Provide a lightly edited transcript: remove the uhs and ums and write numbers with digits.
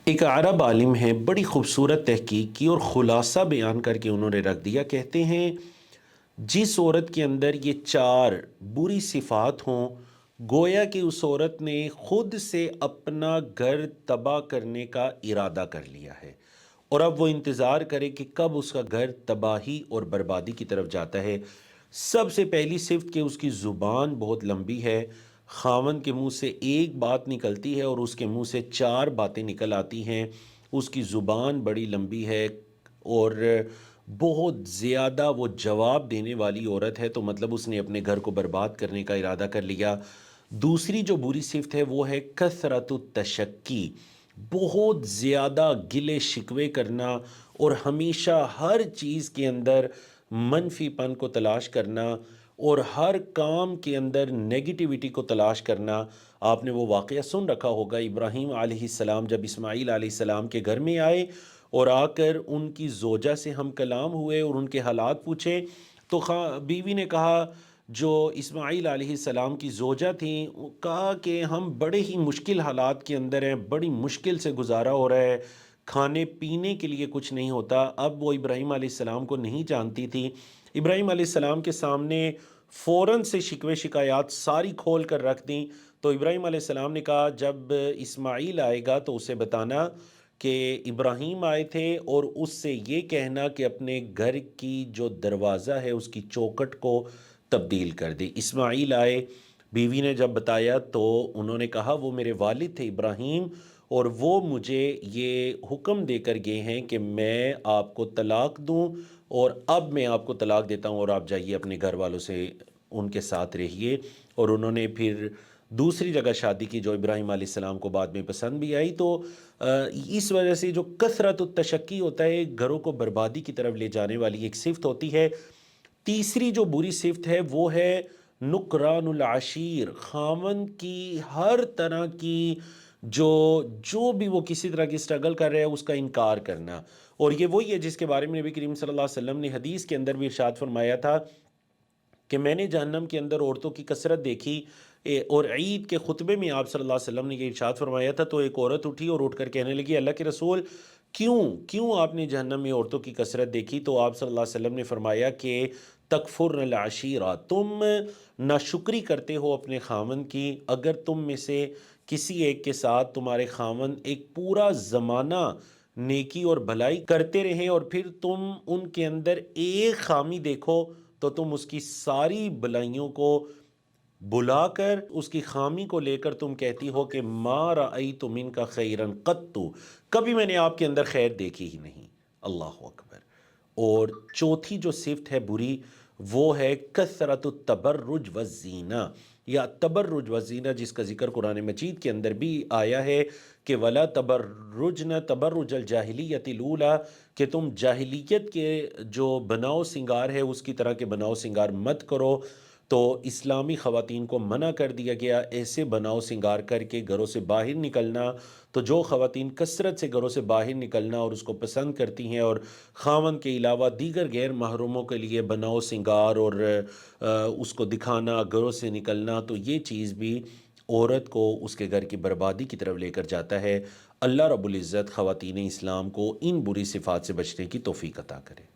ایک عرب عالم ہیں، بڑی خوبصورت تحقیق کی اور خلاصہ بیان کر کے انہوں نے رکھ دیا۔ کہتے ہیں جس عورت کے اندر یہ چار بری صفات ہوں، گویا کہ اس عورت نے خود سے اپنا گھر تباہ کرنے کا ارادہ کر لیا ہے، اور اب وہ انتظار کرے کہ کب اس کا گھر تباہی اور بربادی کی طرف جاتا ہے۔ سب سے پہلی صفت کہ اس کی زبان بہت لمبی ہے، خاوند کے منہ سے ایک بات نکلتی ہے اور اس کے منہ سے چار باتیں نکل آتی ہیں۔ اس کی زبان بڑی لمبی ہے اور بہت زیادہ وہ جواب دینے والی عورت ہے، تو مطلب اس نے اپنے گھر کو برباد کرنے کا ارادہ کر لیا۔ دوسری جو بری صفت ہے وہ ہے کثرت التشکی، بہت زیادہ گلے شکوے کرنا اور ہمیشہ ہر چیز کے اندر منفی پن کو تلاش کرنا اور ہر کام کے اندر نیگیٹیوٹی کو تلاش کرنا۔ آپ نے وہ واقعہ سن رکھا ہوگا، ابراہیم علیہ السلام جب اسماعیل علیہ السلام کے گھر میں آئے اور آ کر ان کی زوجہ سے ہم کلام ہوئے اور ان کے حالات پوچھے، تو بیوی نے کہا، جو اسماعیل علیہ السلام کی زوجہ تھیں، کہا کہ ہم بڑے ہی مشکل حالات کے اندر ہیں، بڑی مشکل سے گزارا ہو رہا ہے، کھانے پینے کے لیے کچھ نہیں ہوتا۔ اب وہ ابراہیم علیہ السلام کو نہیں جانتی تھی۔ ابراہیم علیہ السلام کے سامنے فوراً سے شکوے شکایات ساری کھول کر رکھ دیں، تو ابراہیم علیہ السلام نے کہا جب اسماعیل آئے گا تو اسے بتانا کہ ابراہیم آئے تھے، اور اس سے یہ کہنا کہ اپنے گھر کی جو دروازہ ہے اس کی چوکھٹ کو تبدیل کر دے۔ اسماعیل آئے، بیوی نے جب بتایا تو انہوں نے کہا وہ میرے والد تھے ابراہیم، اور وہ مجھے یہ حکم دے کر گئے ہیں کہ میں آپ کو طلاق دوں، اور اب میں آپ کو طلاق دیتا ہوں اور آپ جائیے اپنے گھر والوں سے ان کے ساتھ رہیے۔ اور انہوں نے پھر دوسری جگہ شادی کی جو ابراہیم علیہ السلام کو بعد میں پسند بھی آئی۔ تو اس وجہ سے جو کثرت التشکی ہوتا ہے، گھروں کو بربادی کی طرف لے جانے والی ایک صفت ہوتی ہے۔ تیسری جو بری صفت ہے وہ ہے نکران العشیر، خاوند کی ہر طرح کی جو بھی وہ کسی طرح کی سٹرگل کر رہے ہیں اس کا انکار کرنا۔ اور یہ وہی ہے جس کے بارے میں نبی کریم صلی اللہ علیہ وسلم نے حدیث کے اندر بھی ارشاد فرمایا تھا کہ میں نے جہنم کے اندر عورتوں کی کثرت دیکھی، اور عید کے خطبے میں آپ صلی اللہ علیہ وسلم نے یہ ارشاد فرمایا تھا، تو ایک عورت اٹھی اور اٹھ کر کہنے لگی، اللہ کے رسول کیوں آپ نے جہنم میں عورتوں کی کثرت دیکھی؟ تو آپ صلی اللہ علیہ وسلم نے فرمایا کہ تکفرن العشیرہ، تم ناشکری کرتے ہو اپنے خاوند کی۔ اگر تم میں سے کسی ایک کے ساتھ تمہارے خاوند ایک پورا زمانہ نیکی اور بھلائی کرتے رہیں اور پھر تم ان کے اندر ایک خامی دیکھو، تو تم اس کی ساری بلائیوں کو بلا کر اس کی خامی کو لے کر تم کہتی ہو کہ ما رأیت منک خیرا قط، کبھی میں نے آپ کے اندر خیر دیکھی ہی نہیں۔ اللہ اکبر۔ اور چوتھی جو صفت ہے بری، وہ ہے کثرت التبرج والزینہ، یا تبرج والزینہ، جس کا ذکر قرآن مجید کے اندر بھی آیا ہے کہ ولا تبرجن تبرج الجاہلیت الاولی، کہ تم جاہلیت کے جو بناؤ سنگار ہے اس کی طرح کے بناؤ سنگار مت کرو۔ تو اسلامی خواتین کو منع کر دیا گیا ایسے بناؤ سنگار کر کے گھروں سے باہر نکلنا۔ تو جو خواتین کثرت سے گھروں سے باہر نکلنا اور اس کو پسند کرتی ہیں، اور خاوند کے علاوہ دیگر غیر محرموں کے لیے بناؤ سنگار اور اس کو دکھانا، گھروں سے نکلنا، تو یہ چیز بھی عورت کو اس کے گھر کی بربادی کی طرف لے کر جاتا ہے۔ اللہ رب العزت خواتین اسلام کو ان بری صفات سے بچنے کی توفیق عطا کرے۔